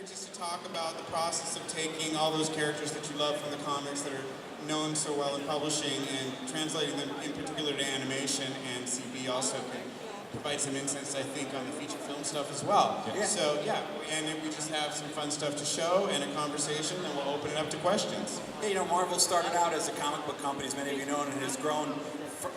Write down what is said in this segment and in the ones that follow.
just to talk about the process of taking all those characters that you love from the comics that are known so well in publishing and translating them in particular to animation, and CB also can provide some insights, I think, on the feature film stuff as well. Yeah. So yeah, and then we just have some fun stuff to show and a conversation, and we'll open it up to questions. Yeah, you know, Marvel started out as a comic book company, as many of you know, and it has grown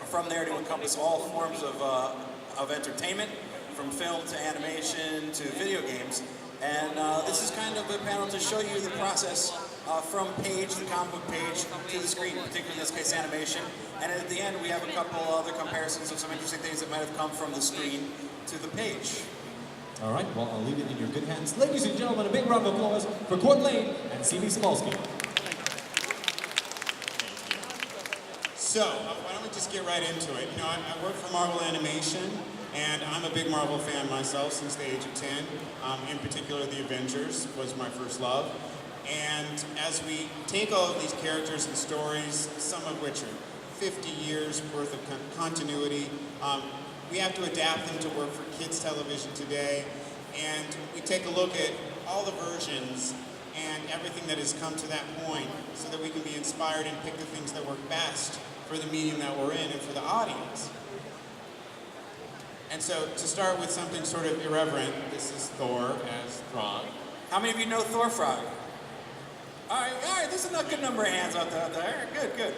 from there to encompass all forms of entertainment, from film to animation to video games. And this is kind of a panel to show you the process from page, the comic book page, to the screen, particularly in this case animation. And at the end we have a couple other comparisons of some interesting things that might have come from the screen to the page. All right, well, I'll leave it in your good hands. Ladies and gentlemen, a big round of applause for Court Lane and CB Smolsky. So, why don't we just get right into it? You know, I work for Marvel Animation, and I'm a big Marvel fan myself since the age of 10. In particular, the Avengers was my first love. And as we take all of these characters and stories, some of which are 50 years worth of continuity, we have to adapt them to work for kids television today. And we take a look at all the versions and everything that has come to that point so that we can be inspired and pick the things that work best for the medium that we're in and for the audience. And so, to start with something sort of irreverent, this is Thor as Throg. How many of you know Thor Frog? All right, there's a good number of hands out there. Good.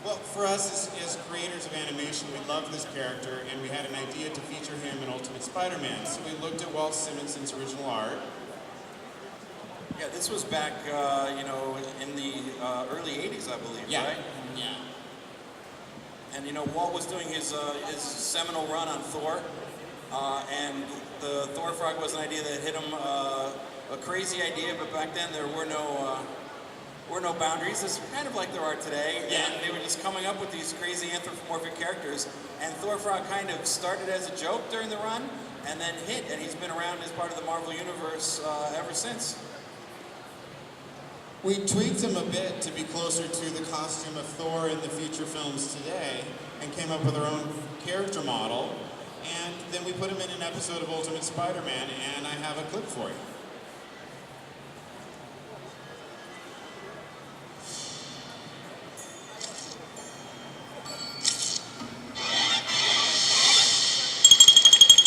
Well, for us as creators of animation, we love this character, and we had an idea to feature him in Ultimate Spider-Man. So we looked at Walt Simonson's original art. Yeah, this was back, you know, in the early 80s, I believe, Yeah. right? Yeah. And you know, Walt was doing his seminal run on Thor, and the Thor Frog was an idea that hit him, a crazy idea, but back then there were no boundaries. This is kind of like there are today, Yeah. and they were just coming up with these crazy anthropomorphic characters, and Thor Frog kind of started as a joke during the run, and then hit, and he's been around as part of the Marvel Universe ever since. We tweaked him a bit to be closer to the costume of Thor in the feature films today, and came up with our own character model, and then we put him in an episode of Ultimate Spider-Man, and I have a clip for you.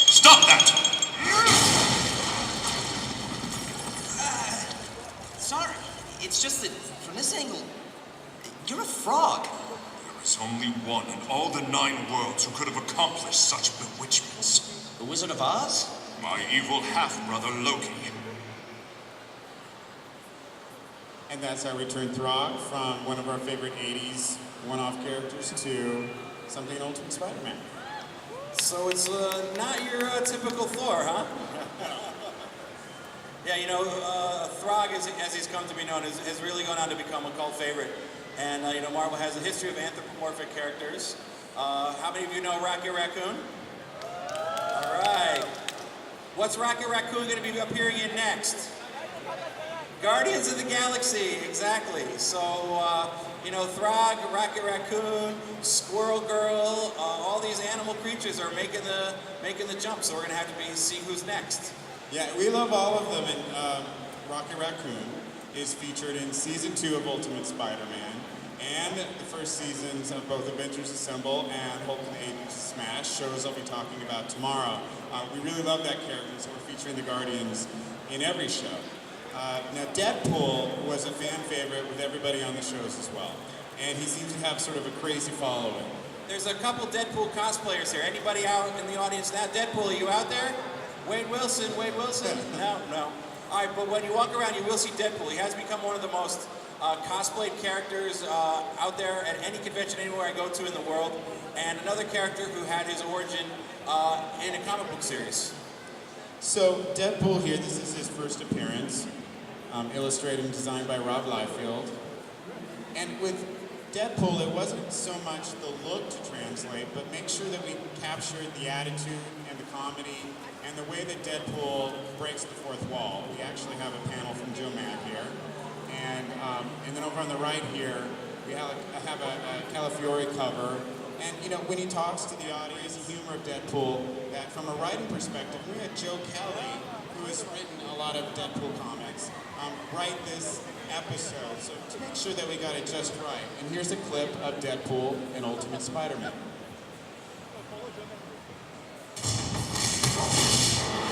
Stop that! Sorry, it's just that from this angle, you're a frog. There is only one in all the 9 worlds who could have accomplished such bewitchments. The Wizard of Oz? My evil half-brother Loki. And that's how we turned Throg from one of our favorite 80s one-off characters to something in Ultimate Spider-Man. So it's not your typical Thor, huh? Yeah, you know, Throg, as he's come to be known, has really gone on to become a cult favorite. And, you know, Marvel has a history of anthropomorphic characters. How many of you know Rocket Raccoon? All right. What's Rocket Raccoon going to be appearing in next? Guardians of the Galaxy, exactly. So, you know, Throg, Rocket Raccoon, Squirrel Girl, all these animal creatures are making the jump. So we're going to have to see who's next. Yeah, we love all of them, and Rocket Raccoon is featured in Season 2 of Ultimate Spider-Man, and the first seasons of both Avengers Assemble and Hulk and the Agents of Smash, shows I'll be talking about tomorrow. We really love that character, so we're featuring the Guardians in every show. Now, Deadpool was a fan favorite with everybody on the shows as well, and he seems to have sort of a crazy following. There's a couple Deadpool cosplayers here. Anybody out in the audience now? Deadpool, are you out there? Wade Wilson. No. All right, but when you walk around, you will see Deadpool. He has become one of the most cosplayed characters out there at any convention anywhere I go to in the world, and another character who had his origin in a comic book series. So Deadpool here, this is his first appearance, illustrated and designed by Rob Liefeld. And with Deadpool, it wasn't so much the look to translate, but make sure that we captured the attitude and the comedy and the way that Deadpool breaks the fourth wall. We actually have a panel from Joe Mack here. And then over on the right here, we have a Calafiore cover. And you know, when he talks to the audience, the humor of Deadpool, that from a writing perspective, we had Joe Kelly, who has written a lot lot of Deadpool comics, write this episode so to make sure that we got it just right. And here's a clip of Deadpool and Ultimate Spider-Man.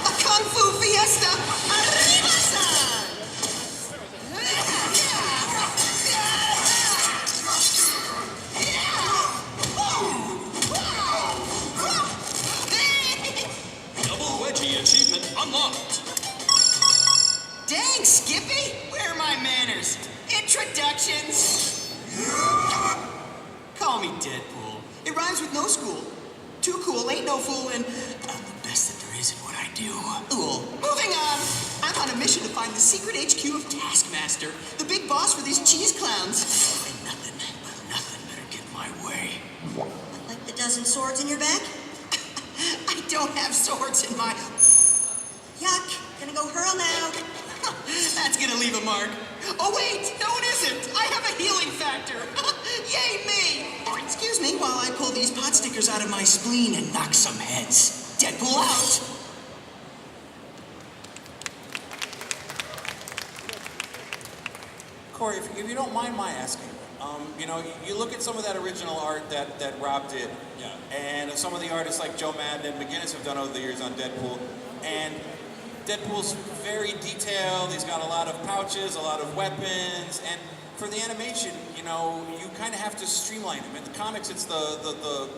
A Kung Fu Fiesta! Arriba-san! Double wedgie achievement unlocked. Dang, Skippy! Where are my manners? Introductions! Call me Deadpool. It rhymes with no school. Too cool, ain't no fool, and I'm the best that there is at what I do. Cool. Moving on. I'm on a mission to find the secret HQ of Taskmaster, the big boss for these cheese clowns. And nothing better get my way. Like the dozen swords in your bag? I don't have swords in my... Yuck. Gonna go hurl now. That's gonna leave a mark. Oh wait, no it isn't. I have a healing factor. Yay me! Excuse me while I pull these pot stickers out of my spleen and knock some heads. Deadpool out. Corey, if you don't mind my asking, you know, you look at some of that original art that Rob did, Yeah. and some of the artists like Joe Madden and McGinnis have done over the years on Deadpool, and Deadpool's very detailed. He's got a lot of pouches, a lot of weapons, and for the animation, you know, you kind of have to streamline him. In the comics, it's the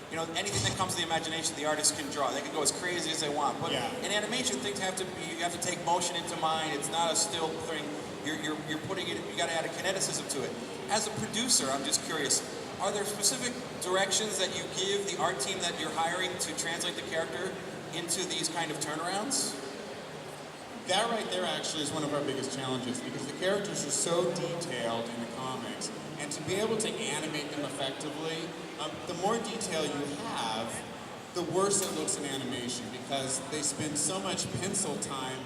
you know, anything that comes to the imagination, the artist can draw. They can go as crazy as they want. But Yeah. in animation, things have to be, you have to take motion into mind. It's not a still thing. You're putting it, you got to add a kineticism to it. As a producer, I'm just curious, are there specific directions that you give the art team that you're hiring to translate the character into these kind of turnarounds? That right there actually is one of our biggest challenges because the characters are so detailed in the comics, and to be able to animate them effectively, the more detail you have, the worse it looks in animation because they spend so much pencil time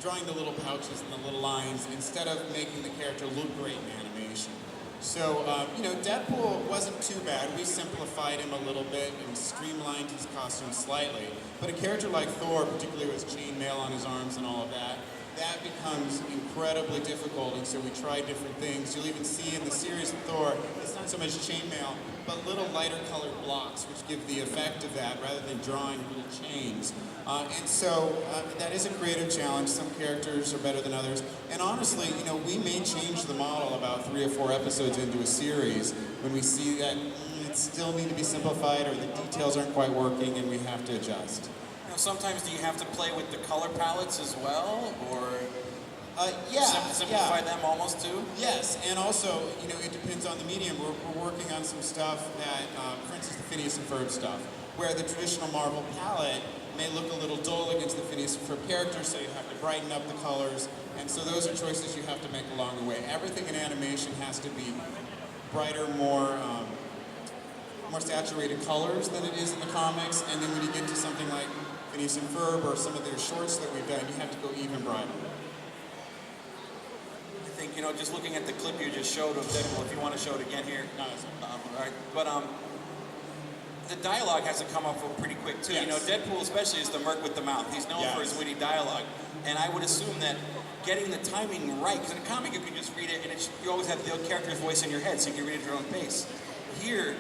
drawing the little pouches and the little lines instead of making the character look great in animation. So, you know, Deadpool wasn't too bad. We simplified him a little bit and streamlined his costume slightly. But a character like Thor, particularly with chainmail on his arms and all of that, that becomes incredibly difficult. And so we tried different things. You'll even see in the series of Thor, it's not so much chainmail, but little lighter colored blocks, which give the effect of that rather than drawing little chains. And so that is a creative challenge. Some characters are better than others. And honestly, you know, we may change the model about 3 or 4 episodes into a series when we see that it still need to be simplified or the details aren't quite working and we have to adjust. You know, sometimes do you have to play with the color palettes as well, or simplify them almost too? Yes, and also, you know, it depends on the medium. We're working on some stuff that, for instance, the Phineas and Ferb stuff, where the traditional Marvel palette may look a little dull against the Phineas and Ferb characters, so you have to brighten up the colors, and so those are choices you have to make along the way. Everything in animation has to be brighter, more saturated colors than it is in the comics, and then when you get to something like Phineas and Ferb or some of their shorts that we've done, you have to go even brighter. I think, you know, just looking at the clip you just showed of Deadpool, if you want to show it again here. No, it's not. All right, but the dialogue has to come up pretty quick too. Yes. You know, Deadpool especially is the merc with the mouth. He's known for his witty dialogue, and I would assume that getting the timing right, because in a comic you can just read it and you always have the character's voice in your head, so you can read it at your own pace. Here,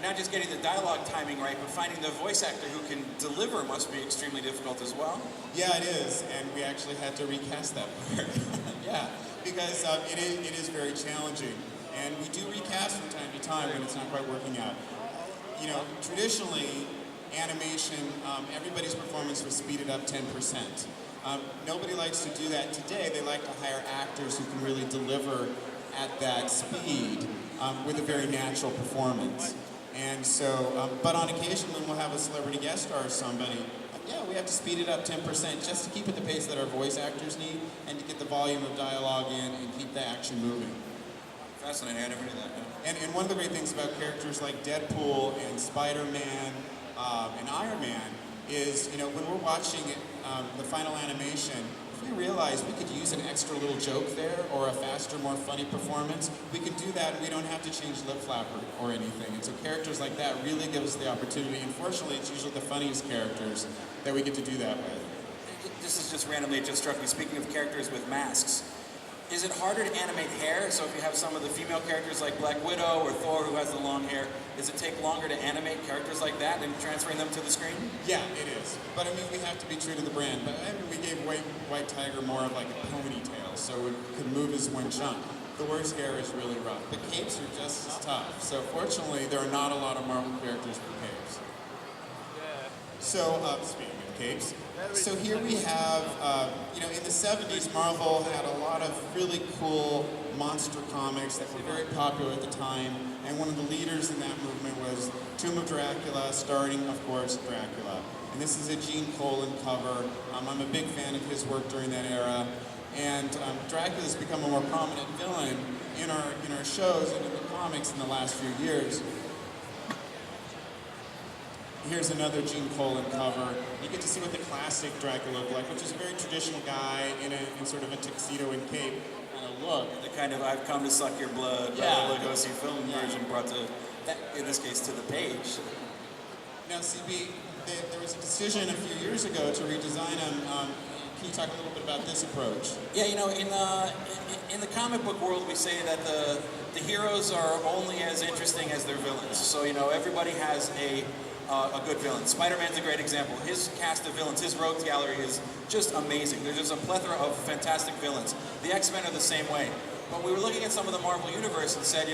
not just getting the dialogue timing right, but finding the voice actor who can deliver must be extremely difficult as well. Yeah, it is, and we actually had to recast that part. Yeah, because it is very challenging, and we do recast from time to time when it's not quite working out. You know, traditionally, animation, everybody's performance was speeded up 10%. Nobody likes to do that today. They like to hire actors who can really deliver at that speed with a very natural performance. And so, but on occasion when we'll have a celebrity guest star or somebody, yeah, we have to speed it up 10% just to keep at the pace that our voice actors need and to get the volume of dialogue in and keep the action moving. Fascinating, I never knew that. Yeah. And one of the great things about characters like Deadpool and Spider-Man and Iron Man is, you know, when we're watching it, the final animation, if we realize we could use an extra little joke there or a faster, more funny performance, we can do that and we don't have to change lip flap or anything. And so characters like that really give us the opportunity. Unfortunately, it's usually the funniest characters that we get to do that with. The this is just randomly, it just struck me, speaking of characters with masks, is it harder to animate hair? So if you have some of the female characters like Black Widow or Thor who has the long hair, does it take longer to animate characters like that and transferring them to the screen? Yeah, it is. But I mean, we have to be true to the brand. But I mean, we gave White Tiger more of like a ponytail, so it could move as one chunk. Thor's hair is really rough. The capes are just as tough. So fortunately, there are not a lot of Marvel characters with capes. So, speaking of capes, so here we have, in the 70s, Marvel had a lot of really cool monster comics that were very popular at the time, and one of the leaders in that movement was Tomb of Dracula, starring, of course, Dracula. And this is a Gene Colan cover. I'm a big fan of his work during that era, and Dracula's become a more prominent villain in our shows and in the comics in the last few years. Here's another Gene Colan cover. You get to see what the classic Dracula looked like, which is a very traditional guy in sort of a tuxedo and cape kind of look. The kind of I've come to suck your blood, Yeah. Lugosi film version brought to, in this case, to the page. Now, CB, there was a decision a few years ago to redesign him. Can you talk a little bit about this approach? Yeah, in the comic book world, we say that the heroes are only as interesting as their villains. So, everybody has a good villain. Spider-Man's a great example. His cast of villains, his rogues gallery is just amazing. There's just a plethora of fantastic villains. The X-Men are the same way. But we were looking at some of the Marvel Universe and said,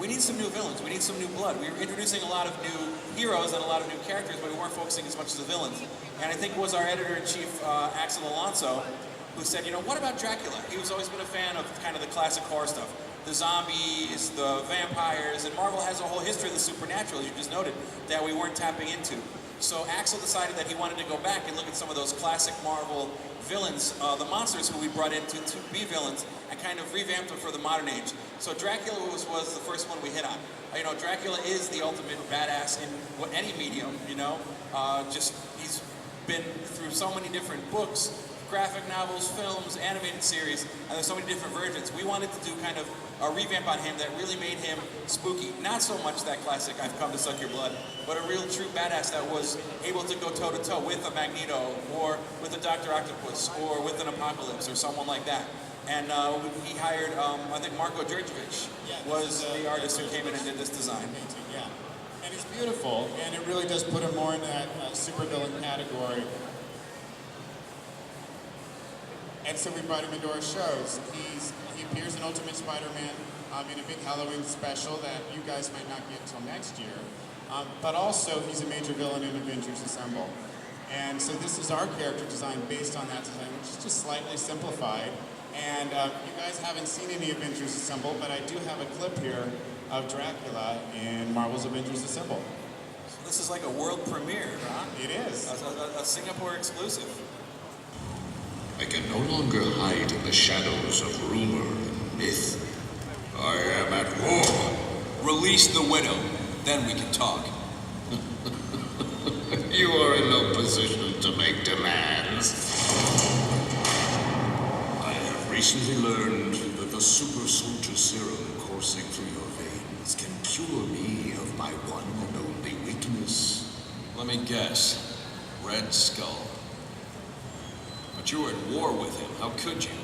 we need some new villains. We need some new blood. We were introducing a lot of new heroes and a lot of new characters, but we weren't focusing as much as the villains. And I think it was our editor-in-chief, Axel Alonso, who said, what about Dracula? He was always been a fan of kind of the classic horror stuff. The zombies, the vampires, and Marvel has a whole history of the supernatural, as you just noted, that we weren't tapping into. So Axel decided that he wanted to go back and look at some of those classic Marvel villains, the monsters who we brought in to be villains, and kind of revamped them for the modern age. So Dracula was the first one we hit on. Dracula is the ultimate badass in any medium, he's been through so many different books, graphic novels, films, animated series, and there's so many different versions. We wanted to do kind of a revamp on him that really made him spooky. Not so much that classic I've come to suck your blood, but a real true badass that was able to go toe to toe with a Magneto or with a Dr. Octopus or with an Apocalypse or someone like that. And he hired, I think Marko Djurjevic was the artist who came in and did this design. Yeah, and it's beautiful, and it really does put him more in that supervillain category. And so we brought him into our shows. He appears in Ultimate Spider-Man in a big Halloween special that you guys might not get until next year. But also, he's a major villain in Avengers Assemble. And so this is our character design based on that design, which is just slightly simplified. And you guys haven't seen any Avengers Assemble, but I do have a clip here of Dracula in Marvel's Avengers Assemble. So this is like a world premiere, huh? It is. A Singapore exclusive. I can no longer hide in the shadows of rumor and myth. I am at war. Release the widow, then we can talk. You are in no position to make demands. I have recently learned that the super soldier serum coursing through your veins can cure me of my one and only weakness. Let me guess. Red Skull. But you were at war with him. How could you?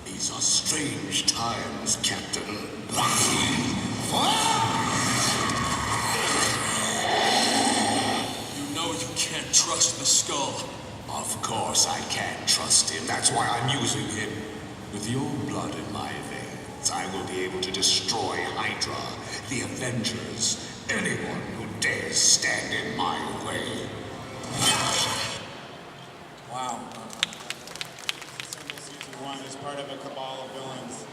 These are strange times, Captain. You know you can't trust the Skull. Of course I can't trust him. That's why I'm using him. With your blood in my veins, I will be able to destroy Hydra, the Avengers, anyone who dares stand in my way. Wow. Assemble Season 1 is part of a cabal of villains.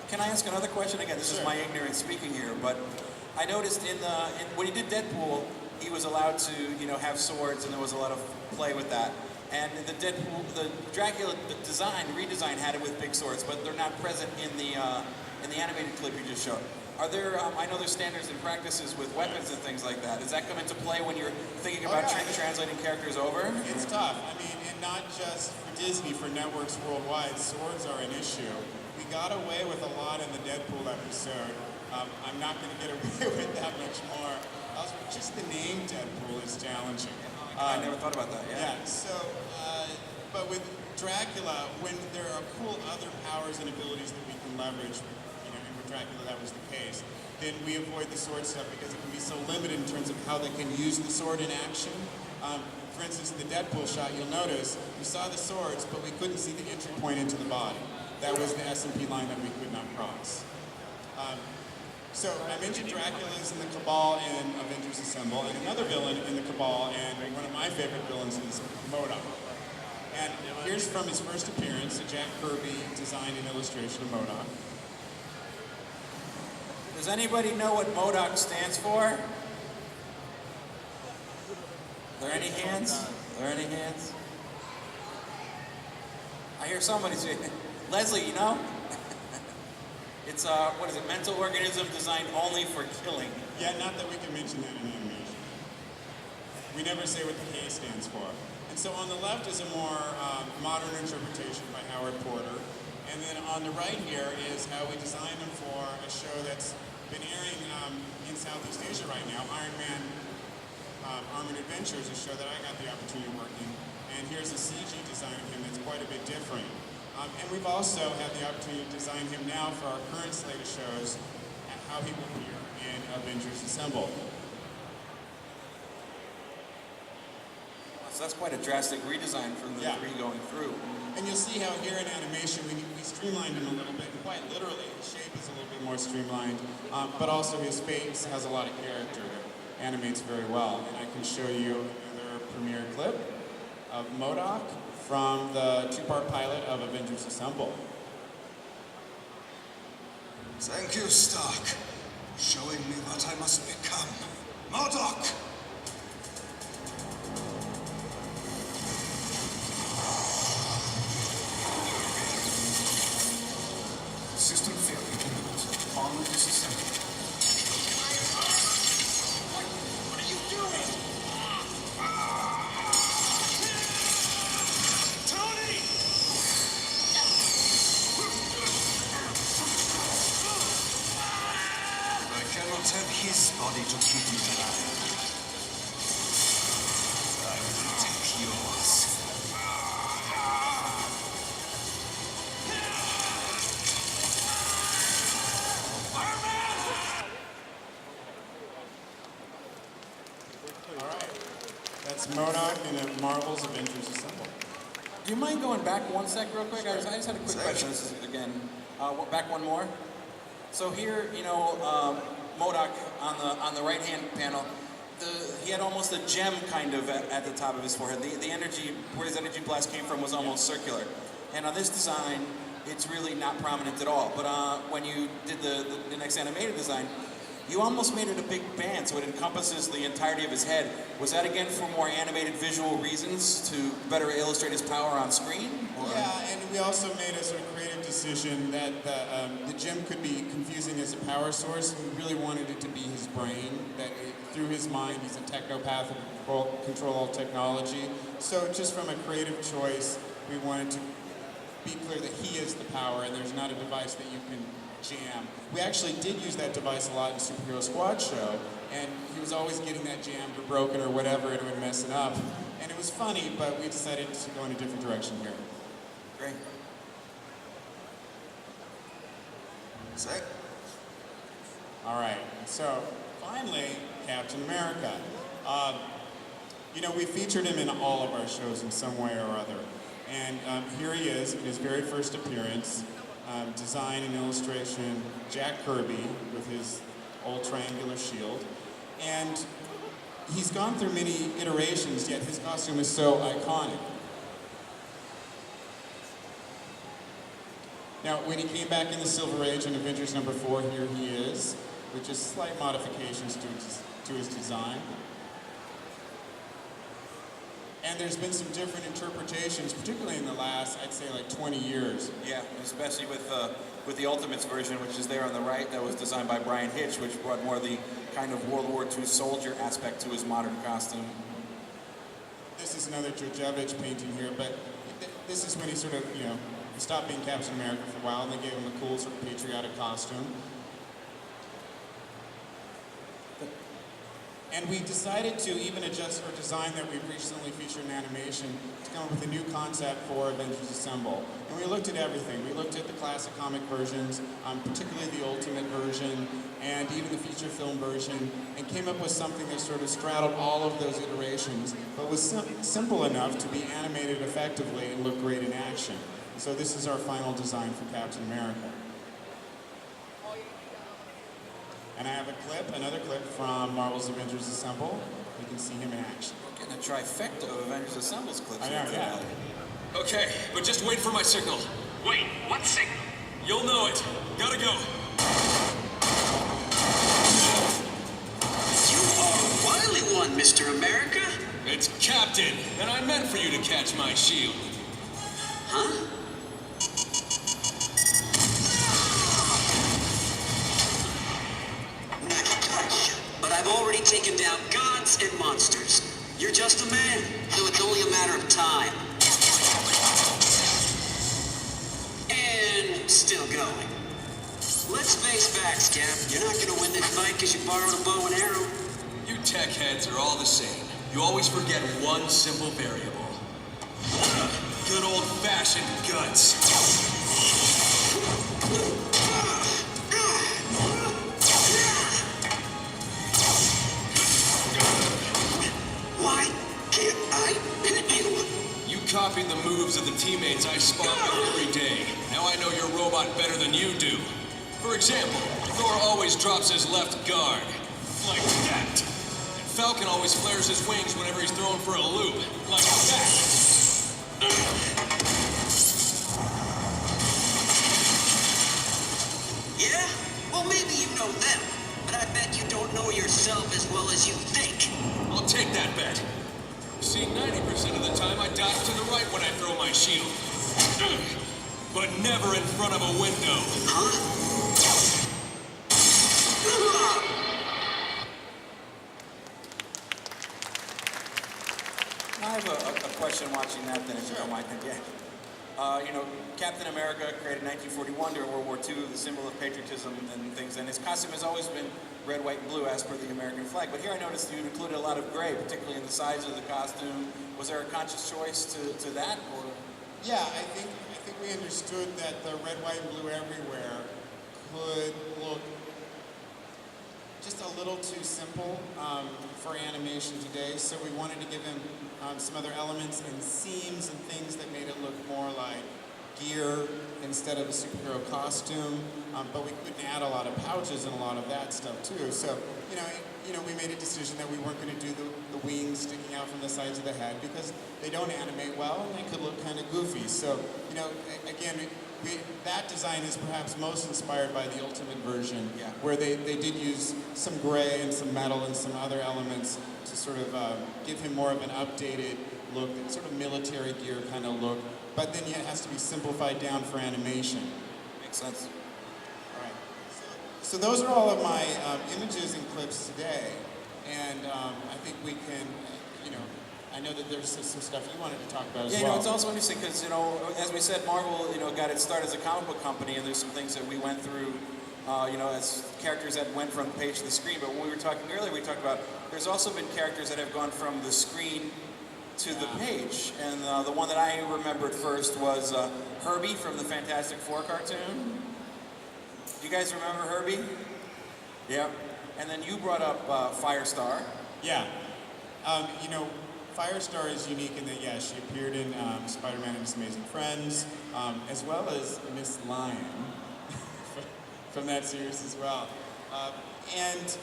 Can I ask another question? Again, this is my ignorance speaking here, but I noticed when he did Deadpool, he was allowed to, have swords, and there was a lot of play with that. And the Dracula redesign had it with big swords, but they're not present in the animated clip you just showed. Are there? I know there's standards and practices with weapons and things like that. Does that come into play when you're thinking about translating characters over? It's tough. I mean, and not just for Disney, for networks worldwide, swords are an issue. We got away with a lot in the Deadpool episode. I'm not going to get away with that much more. Also, just the name Deadpool is challenging. I never thought about that. Yeah. Yeah, so, but with Dracula, when there are cool other powers and abilities that we can leverage, and with Dracula that was the case, then we avoid the sword stuff because it can be so limited in terms of how they can use the sword in action. For instance, in the Deadpool shot, you'll notice we saw the swords, but we couldn't see the entry point into the body. That was the S&P line that we could not cross. So I mentioned Dracula's in the Cabal in Avengers Assemble, and another villain in the Cabal, and one of my favorite villains is MODOK. And here's from his first appearance, a Jack Kirby designed and illustration of MODOK. Does anybody know what MODOK stands for? Are there any hands? Are there any hands? I hear somebody say, Leslie, you know? It's, what is it, mental organism designed only for killing. Yeah, not that we can mention that in animation. We never say what the K stands for. And so on the left is a more modern interpretation by Howard Porter. And then on the right here is how we designed them for a show that's been airing in Southeast Asia right now, Iron Man Armored Adventures, a show that I got the opportunity of working. And here's a CG design of him that's quite a bit different. And we've also had the opportunity to design him now for our current slate of shows, and how he will appear in Avengers Assemble. So that's quite a drastic redesign from the three going through. And you'll see how here in animation we streamlined him a little bit, quite literally. His shape is a little bit more streamlined, but also his face has a lot of character that animates very well. And I can show you another premiere clip of MODOK from the two-part pilot of Avengers Assemble. Thank you, Stark. Showing me what I must become. MODOK! System failure imminent. On disassembly. What are you doing? Tony! I cannot have his body to keep me alive. I will take yours. All right, that's MODOK in Marvel's Avengers Assemble. Do you mind going back one sec real quick? I just had a quick question. This is, again, back one more. So here, MODOK on the right-hand panel, he had almost a gem kind of at the top of his forehead. The energy, where his energy blast came from was almost circular. And on this design, it's really not prominent at all. But when you did the next animated design, you almost made it a big band, so it encompasses the entirety of his head. Was that, again, for more animated visual reasons to better illustrate his power on screen? Or? Yeah, and we also made a sort of creative decision that the gem could be confusing as a power source. We really wanted it to be his brain, that through his mind, he's a technopath and control all technology. So just from a creative choice, we wanted to be clear that he is the power and there's not a device that you can jam. We actually did use that device a lot in Superhero Squad show, and he was always getting that jammed or broken or whatever, and it would mess it up. And it was funny, but we decided to go in a different direction here. Great. Sick. All right, so finally, Captain America. We featured him in all of our shows in some way or other. And here he is in his very first appearance. Design and illustration, Jack Kirby with his old triangular shield. And he's gone through many iterations, yet his costume is so iconic. Now, when he came back in the Silver Age in Avengers #4, here he is, with just slight modifications to his design. And there's been some different interpretations, particularly in the last, I'd say, like 20 years. Yeah, especially with the Ultimates version, which is there on the right, that was designed by Brian Hitch, which brought more of the kind of World War II soldier aspect to his modern costume. This is another Djurjevic painting here, but this is when he sort of, he stopped being Captain America for a while, and they gave him a cool sort of patriotic costume. And we decided to even adjust our design that we've recently featured in animation to come up with a new concept for Avengers Assemble. And we looked at everything. We looked at the classic comic versions, particularly the Ultimate version, and even the feature film version, and came up with something that sort of straddled all of those iterations, but was simple enough to be animated effectively and look great in action. So this is our final design for Captain America. And I have another clip from Marvel's Avengers Assemble. You can see him in action. Getting a trifecta of Avengers Assemble's clips. I know, yeah. Okay, but just wait for my signal. Wait, what signal? You'll know it. Gotta go. You are a wily one, Mr. America. It's Captain, and I meant for you to catch my shield. Huh? But I've already taken down gods and monsters. You're just a man, so it's only a matter of time. And still going. Let's face facts, Cap. You're not gonna win this fight because you borrowed a bow and arrow. You tech heads are all the same. You always forget one simple variable. Good old-fashioned guts. Why can't I hit you? You copied the moves of the teammates I spar with every day. Now I know your robot better than you do. For example, Thor always drops his left guard. Like that. And Falcon always flares his wings whenever he's thrown for a loop. Like that. Yeah? Well, maybe you know them, but I bet you don't know yourself as well as you think. I'll take that bet. See, 90% of the time I dodge to the right when I throw my shield. But never in front of a window. Huh? I have a question watching that, then, if you don't mind. Yeah. You know, Captain America created in 1941 during World War II, the symbol of patriotism and things, and his costume has always been red, white, and blue as per the American flag. But here I noticed you included a lot of gray, particularly in the size of the costume. Was there a conscious choice to that? Or? Yeah, I think we understood that the red, white, and blue everywhere could look just a little too simple for animation today, so we wanted to give him some other elements and seams and things that made it look more like gear instead of a superhero costume, but we couldn't add a lot of pouches and a lot of that stuff too. So, you know, we made a decision that we weren't going to do the wings sticking out from the sides of the head because they don't animate well and they could look kind of goofy. So, you know, again, that design is perhaps most inspired by the Ultimate version, where they did use some gray and some metal and some other elements to sort of give him more of an updated look, sort of military gear kind of look, but then it has to be simplified down for animation. Makes sense. All right. So those are all of my images and clips today, and I think we can, you know, I know that there's some stuff you wanted to talk about as well. Yeah, you know, it's also interesting because, you know, as we said, Marvel, you know, got its start as a comic book company, and there's some things that we went through, you know, as characters that went from the page to the screen. But when we were talking earlier, we talked about there's also been characters that have gone from the screen to the page. And the one that I remembered first was Herbie from the Fantastic Four cartoon. You guys remember Herbie? Yeah. And then you brought up Firestar. Yeah. You know, Firestar is unique in that, yeah, she appeared in Spider-Man and His Amazing Friends, as well as Miss Lion from that series as well. And,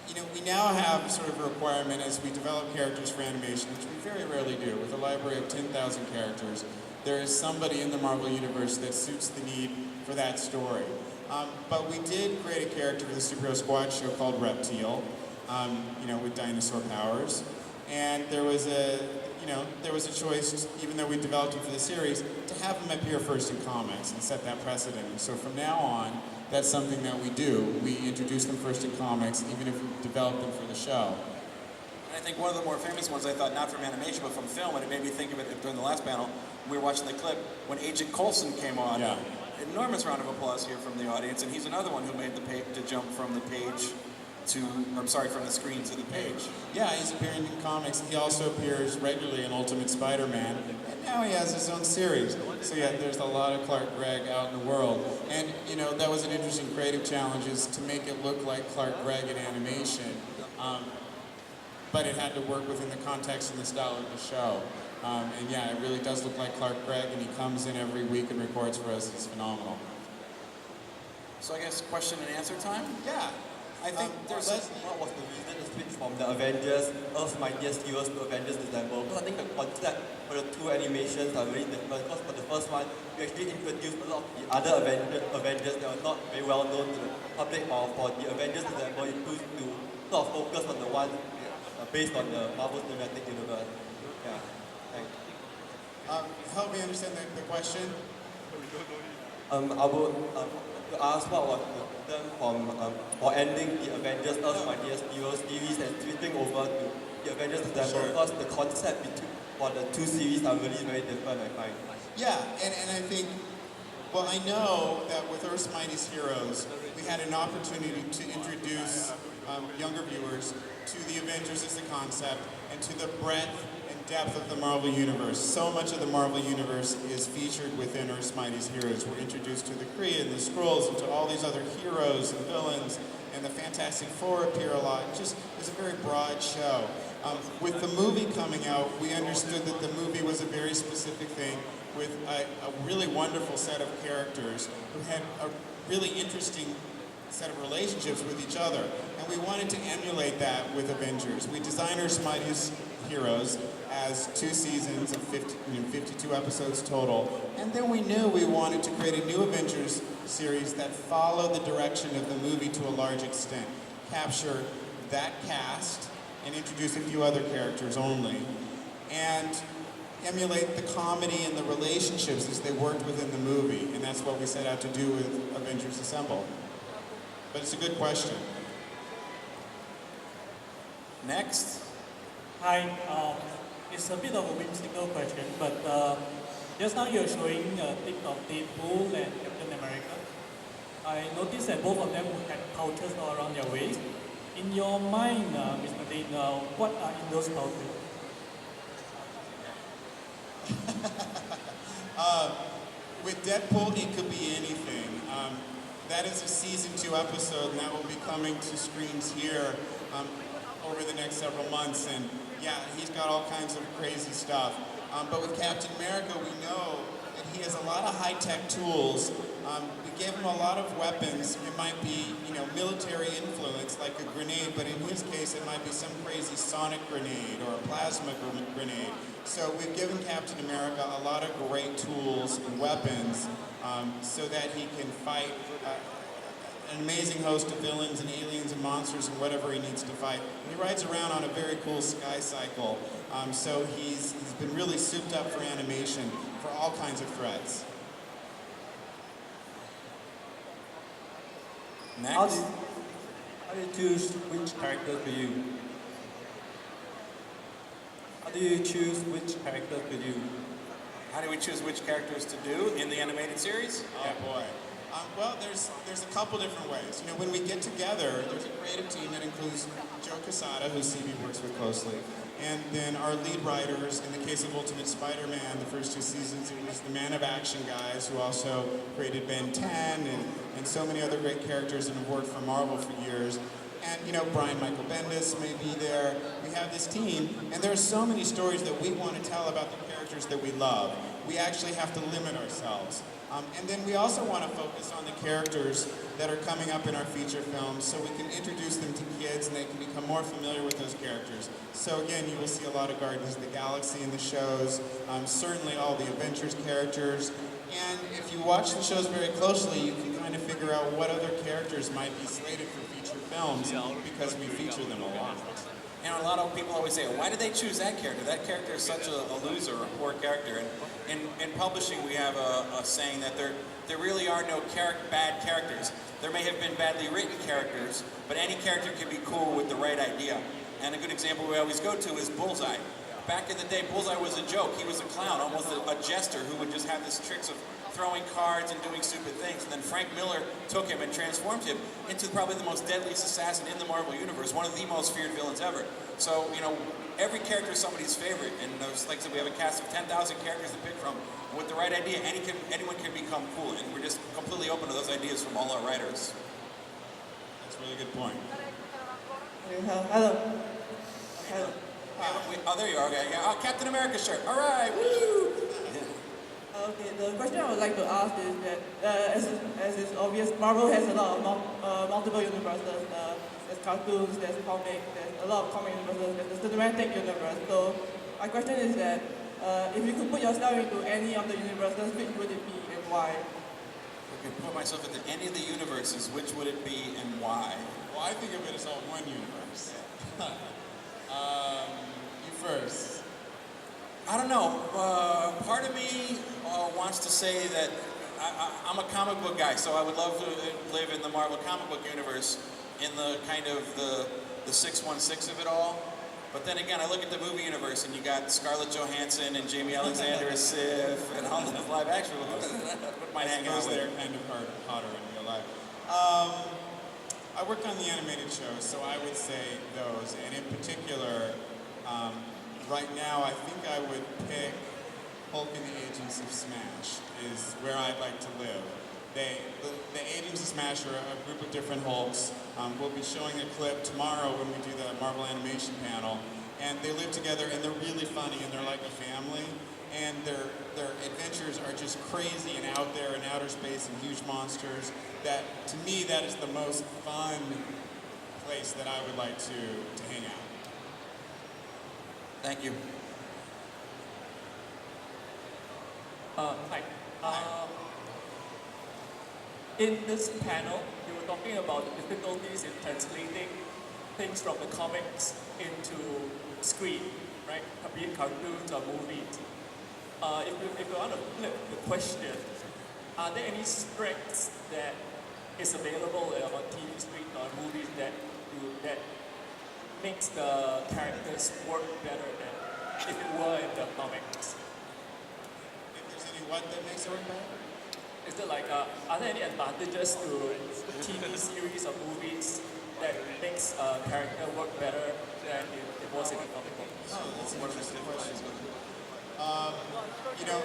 you know, we now have sort of a requirement as we develop characters for animation, which we very rarely do. With a library of 10,000 characters, there is somebody in the Marvel Universe that suits the need for that story. But we did create a character for the Superhero Squad show called Reptile, you know, with dinosaur powers. And there was a choice, even though we developed him for the series, to have him appear first in comics and set that precedent. And so from now on, that's something that we do. We introduce them first in comics, even if we develop them for the show. And I think one of the more famous ones, I thought, not from animation, but from film, and it made me think of it during the last panel, we were watching the clip, when Agent Coulson came on. Yeah. Enormous round of applause here from the audience, and he's another one who made the jump from the page from the screen to the page. Yeah, he's appearing in comics. He also appears regularly in Ultimate Spider-Man, and now he has his own series. So yeah, there's a lot of Clark Gregg out in the world. And you know, that was an interesting creative challenge, is to make it look like Clark Gregg in animation. But it had to work within the context and the style of the show. And yeah, it really does look like Clark Gregg, and he comes in every week and records for us. It's phenomenal. So I guess question and answer time? Yeah. I think there's What was the reason to switch from the Avengers, Earth's Mightiest Heroes, to Avengers Assemble? Because I think the concept for the two animations are very different. Because for the first one, you actually introduced a lot of the other Avengers that are not very well known to the public, or for the Avengers Assemble, you choose to sort of focus on the one based on the Marvel Cinematic Universe. Yeah, thanks. Help me understand the question. I would to ask what was the reason for ending the Avengers Earth's Mightiest Heroes series and switching over to the Avengers Assemble, Sure. because the concept for the two series are really very different, I find. Yeah, and I think, well, I know that with Earth's Mightiest Heroes, we had an opportunity to introduce younger viewers to the Avengers as a concept and to the breadth and depth of the Marvel Universe. So much of the Marvel Universe is featured within Earth's Mightiest Heroes. We're introduced to the Kree and the Skrulls and to all these other heroes and villains, and the Fantastic Four appear a lot. Just, it's a very broad show. With the movie coming out, we understood that the movie was a very specific thing with a really wonderful set of characters who had a really interesting set of relationships with each other. And we wanted to emulate that with Avengers. We designed Earth's Mightiest Heroes as 2 seasons of 52 episodes total. And then we knew we wanted to create a new Avengers series that followed the direction of the movie to a large extent. Capture that cast and introduce a few other characters only. And emulate the comedy and the relationships as they worked within the movie. And that's what we set out to do with Avengers Assemble. But it's a good question. next. Hi, it's a bit of a whimsical question, but just now you're showing a pic of Deadpool and Captain America. I noticed that both of them had pouches all around their waist. In your mind, Mr. Dane, what are in those pouches? With Deadpool, it could be anything. That is a season 2 episode, and that will be coming to screens here over the next several months. And yeah, he's got all kinds of crazy stuff. But with Captain America, we know that he has a lot of high-tech tools. We gave him a lot of weapons. It might be, military influence, like a grenade, but in his case, it might be some crazy sonic grenade or a plasma grenade. So we've given Captain America a lot of great tools and weapons so that he can fight an amazing host of villains and aliens and monsters and whatever he needs to fight. And he rides around on a very cool sky cycle. So he's been really souped up for animation for all kinds of threats. Next. How do you choose which character to use? How do you choose which character to use? How do we choose which characters to do in the animated series? Oh boy. Well, there's a couple different ways. When we get together, there's a creative team that includes Joe Quesada, who CB works with closely, and then our lead writers. In the case of Ultimate Spider-Man, the first 2 seasons, it was the Man of Action guys who also created Ben 10 and so many other great characters and have worked for Marvel for years. And, Brian Michael Bendis may be there. We have this team, and there are so many stories that we want to tell about the characters that we love. We actually have to limit ourselves. And then we also want to focus on the characters that are coming up in our feature films so we can introduce them to kids and they can become more familiar with those characters. So again, you will see a lot of Guardians of the Galaxy in the shows, certainly all the Avengers characters. And if you watch the shows very closely, you can kind of figure out what other characters might be slated for feature films because we feature them a lot. A lot of people always say, why did they choose that character? That character is such a loser, a poor character. And in publishing, we have a saying that there really are no bad characters. There may have been badly written characters, but any character can be cool with the right idea. And a good example we always go to is Bullseye. back in the day, Bullseye was a joke. He was a clown, almost a jester who would just have these tricks of throwing cards and doing stupid things. And then Frank Miller took him and transformed him into probably the most deadliest assassin in the Marvel Universe, one of the most feared villains ever. So, you know, every character is somebody's favorite. And like I said, we have a cast of 10,000 characters to pick from. And with the right idea, anyone can become cool. And we're just completely open to those ideas from all our writers. That's a really good point. Hello. Hello. Oh, there you are. Okay. Yeah. Oh, Captain America shirt. All right. Woo! Okay, the question I would like to ask is that, as is obvious, Marvel has a lot of multiple universes. There's cartoons, there's comics, there's a lot of comic universes, there's the cinematic universe. So my question is that if you could put yourself into any of the universes, which would it be and why? If I could put myself into any of the universes, which would it be and why? Well, I think of it as all one universe. You first. I don't know. Part of me wants to say that I'm a comic book guy, so I would love to live in the Marvel comic book universe in the kind of the 616 of it all. But then again, I look at the movie universe and you got Scarlett Johansson and Jamie Alexander as Sif and all the live action movies. Might hang out with. They're kind of hotter in real life. I worked on the animated shows, so I would say those. And in particular, right now, I think I would pick Hulk and the Agents of Smash is where I'd like to live. The Agents of Smash are a group of different Hulks. We'll be showing a clip tomorrow when we do the Marvel Animation panel. And they live together, and they're really funny, and they're like a family. And their adventures are just crazy and out there in outer space and huge monsters. That, to me, that is the most fun place that I would like to hang out. Thank you. Hi. In this panel, you were talking about the difficulties in translating things from the comics into screen, right? Be it cartoons or movies. If you want to flip the question, are there any scripts that is available on TV screen or movies that makes the characters work better than if it were in the comics? If there's any what that makes it work better? Is it like, are there any advantages to TV series or movies that makes a character work better than it was in the comic book? Oh, that's an interesting question. You know,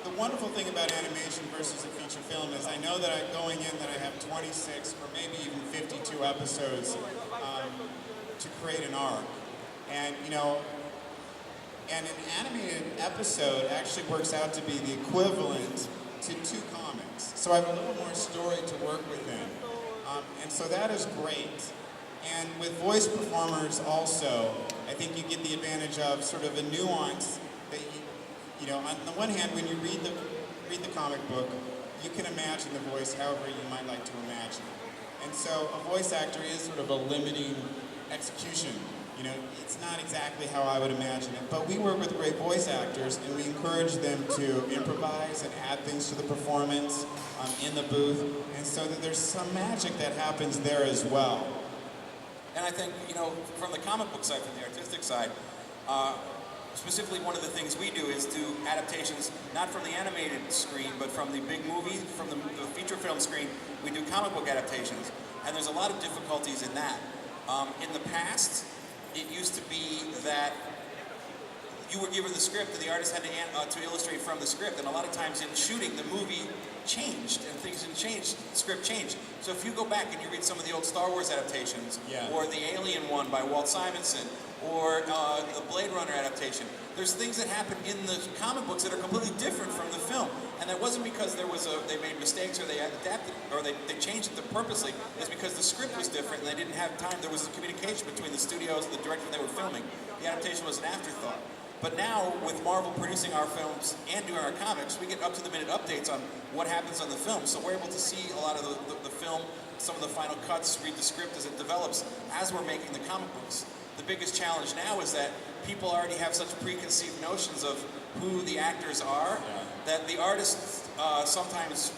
the wonderful thing about animation versus a feature film is I know that going in that I have 26 or maybe even 52 episodes to create an arc. And, you know, and an animated episode actually works out to be the equivalent to 2 comics. So I have a little more story to work within. And so that is great. And with voice performers also, I think you get the advantage of sort of a nuance that you know, on the one hand, when you read the comic book, you can imagine the voice however you might like to imagine it. And so a voice actor is sort of a limiting execution. You know, it's not exactly how I would imagine it, but we work with great voice actors and we encourage them to improvise and add things to the performance in the booth, and so that there's some magic that happens there as well. And I think, you know, from the comic book side, from the artistic side, specifically one of the things we do is do adaptations, not from the animated screen, but from the big movie, from the feature film screen. We do comic book adaptations, and there's a lot of difficulties in that. In the past, it used to be that you were given the script and the artist had to illustrate from the script, and a lot of times in shooting, the movie changed and things didn't change, the script changed. So if you go back and you read some of the old Star Wars adaptations, or the Alien one by Walt Simonson, or the Blade Runner adaptation, there's things that happen in the comic books that are completely different from the film. And that wasn't because they made mistakes or they adapted or they changed it purposely. It's because the script was different and they didn't have time. There was a communication between the studios and the director they were filming. The adaptation was an afterthought. But now, with Marvel producing our films and doing our comics, we get up-to-the-minute updates on what happens on the film. So we're able to see a lot of the film, some of the final cuts, read the script as it develops, as we're making the comic books. The biggest challenge now is that people already have such preconceived notions of who the actors are, that the artists sometimes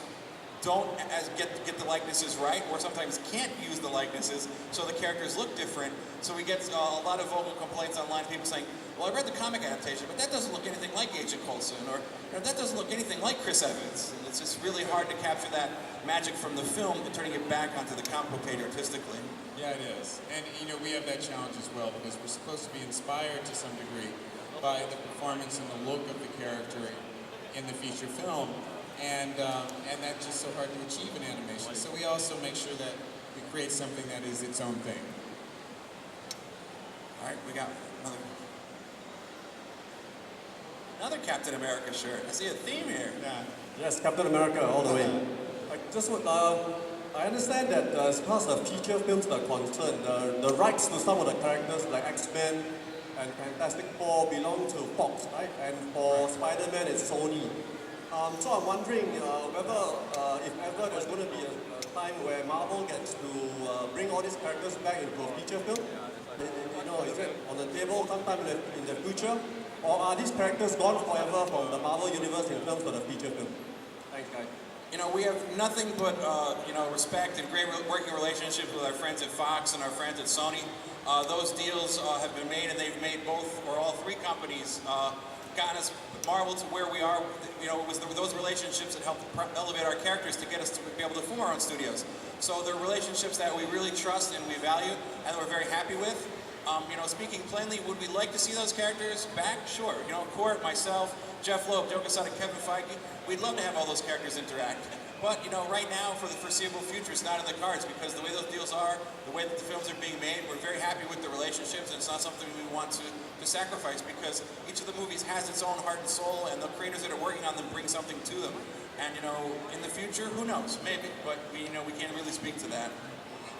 don't get the likenesses right, or sometimes can't use the likenesses, so the characters look different. So we get a lot of vocal complaints online, people saying, well, I read the comic adaptation, but that doesn't look anything like Agent Coulson, or that doesn't look anything like Chris Evans. And it's just really hard to capture that magic from the film and turning it back onto the comic book page artistically. Yeah, it is. And, we have that challenge as well because we're supposed to be inspired to some degree by the performance and the look of the character in the feature film. And that's just so hard to achieve in animation. So we also make sure that we create something that is its own thing. All right, we got another Captain America shirt. I see a theme here. Yeah. Yes, Captain America all the way. I understand that as far as the feature films are concerned, the rights to some of the characters like X-Men and Fantastic Four belong to Fox, right? And for Spider-Man, it's Sony. So I'm wondering whether, if ever there's going to be a time where Marvel gets to bring all these characters back into a feature film. Is it on the table sometime in the future? Or are these characters gone forever from the Marvel Universe in terms of the feature film? Thanks, guys. We have nothing but, respect and great working relationships with our friends at Fox and our friends at Sony. Those deals have been made, and they've made both or all three companies gotten us Marvel to where we are. It was those relationships that helped elevate our characters to get us to be able to form our own studios. So they're relationships that we really trust and we value, and we're very happy with. Speaking plainly, would we like to see those characters back? Sure. Court, myself, Jeff Loeb, Joe Quesada, Kevin Feige, we'd love to have all those characters interact. But, right now, for the foreseeable future, it's not in the cards because the way those deals are, the way that the films are being made, we're very happy with the relationships, and it's not something we want to sacrifice because each of the movies has its own heart and soul, and the creators that are working on them bring something to them. And, in the future, who knows? Maybe. But, we can't really speak to that.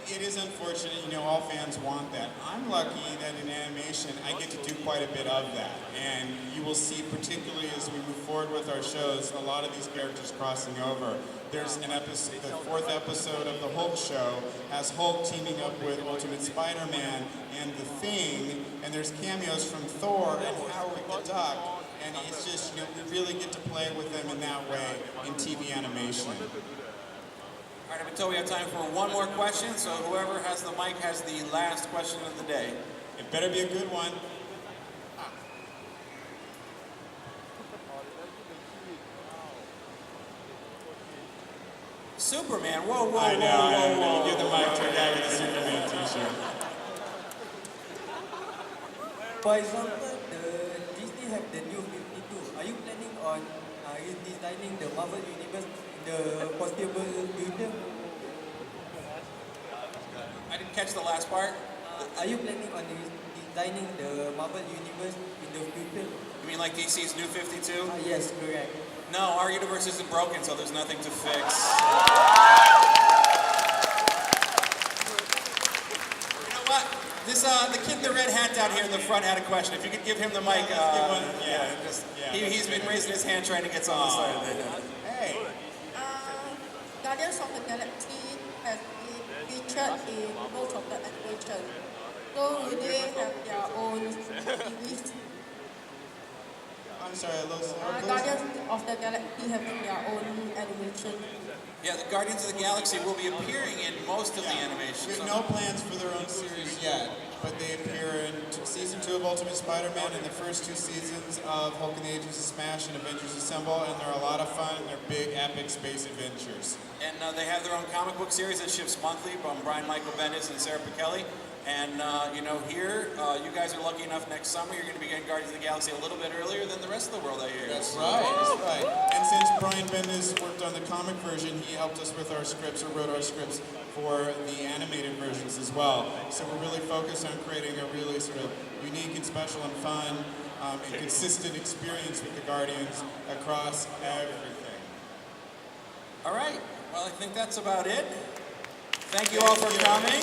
It is unfortunate, all fans want that. I'm lucky that in animation I get to do quite a bit of that. And you will see, particularly as we move forward with our shows, a lot of these characters crossing over. There's an episode, the 4th episode of the Hulk show has Hulk teaming up with Ultimate Spider-Man and The Thing, and there's cameos from Thor and Howard the Duck. And it's just, we really get to play with them in that way in TV animation. All right, until we have time for one more question, so whoever has the mic has the last question of the day. It better be a good one. Superman, whoa. I know. You give the mic to a guy with a Superman t-shirt. For example, Disney have the new 52. Are you planning on redesigning the Marvel Universe in the foreseeable future? I didn't catch the last part. Are you planning on designing the Marvel Universe in the future? You mean like DC's New 52? Yes, correct. No, our universe isn't broken, so there's nothing to fix. You know what? The kid in the red hat down here in the front had a question. If you could give him the mic. He's been raising his hand trying to get something started. Hey. Guardians of the Galaxy has been featured in most of the animation. So will they have their own series? I'm sorry, Guardians of the Galaxy having their own animation. Yeah, the Guardians of the Galaxy will be appearing in most of the animation. We have no plans for their own series yet, but they appear in Season 2 of Ultimate Spider-Man and the first 2 seasons of Hulk and the Agents of Smash and Avengers Assemble, and they're a lot of fun. They're big, epic space adventures. And they have their own comic book series that ships monthly from Brian Michael Bendis and Sarah Pichelli. And, here, you guys are lucky enough next summer, you're going to be getting Guardians of the Galaxy a little bit earlier than the rest of the world, I hear. That's right. And since Brian Bendis worked on the comic version, he helped us with our scripts, or wrote our scripts for the animated versions as well. So we're really focused on creating a really sort of unique and special and fun and consistent experience with the Guardians across everything. All right. Well, I think that's about it. Thank you all for coming.